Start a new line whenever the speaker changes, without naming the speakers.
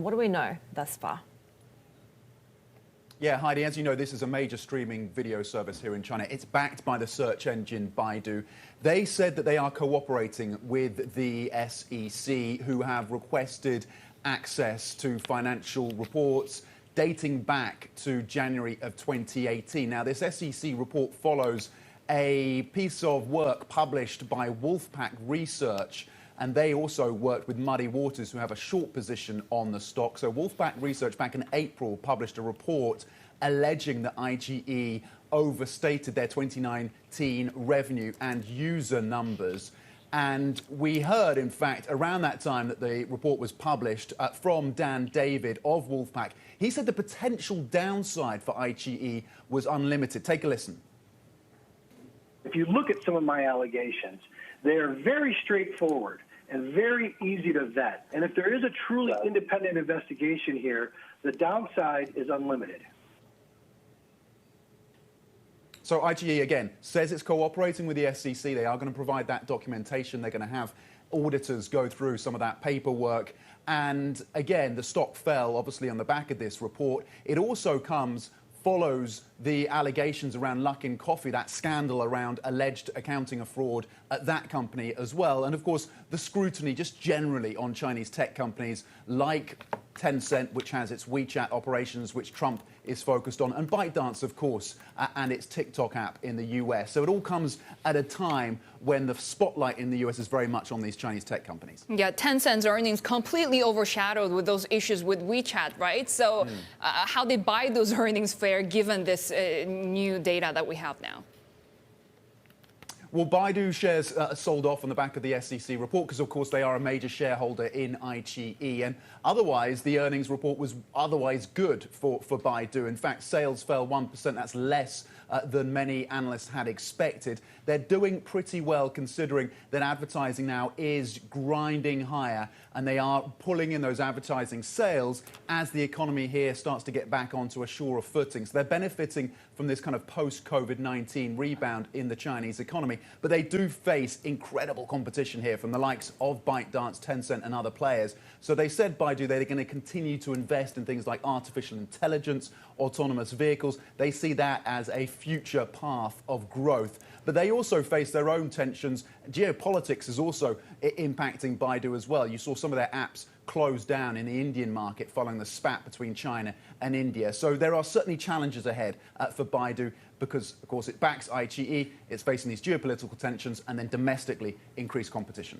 What do we know thus far?
Yeah, Heidi, as you know, this is a major streaming video service here in China. It's backed by the search engine Baidu. They said that they are cooperating with the SEC, who have requested access to financial reports dating back to January of 2018. Now, this SEC report follows a piece of work published by Wolfpack Research, and they also worked with Muddy Waters, who have a short position on the stock. So Wolfpack Research back in April published a report alleging that iQIYI overstated their 2019 revenue and user numbers. And we heard, in fact, around that time that the report was published from Dan David of Wolfpack. He said the potential downside for iQIYI was unlimited. Take a listen.
If you look at some of my allegations, they're very straightforward and very easy to vet. And if there is a truly independent investigation here, the downside is unlimited.
So iQIYI, again, says it's cooperating with the SEC. They are going to provide that documentation. They're going to have auditors go through some of that paperwork. And again, the stock fell, obviously, on the back of this report. It also follows the allegations around Luckin Coffee, that scandal around alleged accounting of fraud at that company as well. And of course, the scrutiny just generally on Chinese tech companies like Tencent, which has its WeChat operations, which Trump is focused on, and ByteDance, of course, and its TikTok app in the US. So it all comes at a time when the spotlight in the US is very much on these Chinese tech companies.
Yeah, Tencent's earnings completely overshadowed with those issues with WeChat, right? So how did Baidu's earnings fare given this new data that we have now?
Well, Baidu shares sold off on the back of the SEC report because, of course, they are a major shareholder in iQIYI. And otherwise, the earnings report was otherwise good for Baidu. In fact, sales fell 1%. That's less than many analysts had expected. They're doing pretty well considering that advertising now is grinding higher, and they are pulling in those advertising sales as the economy here starts to get back onto a surer footing. So they're benefiting from this kind of post-COVID-19 rebound in the Chinese economy. But they do face incredible competition here from the likes of ByteDance, Tencent, and other players. So they said, Baidu, they're going to continue to invest in things like artificial intelligence, autonomous vehicles. They see that as a future path of growth. But they also face their own tensions. Geopolitics is also impacting Baidu as well. You saw some of their apps closed down in the Indian market following the spat between China and India. So there are certainly challenges ahead for Baidu because, of course, it backs iQIYI, it's facing these geopolitical tensions, and then domestically increased competition.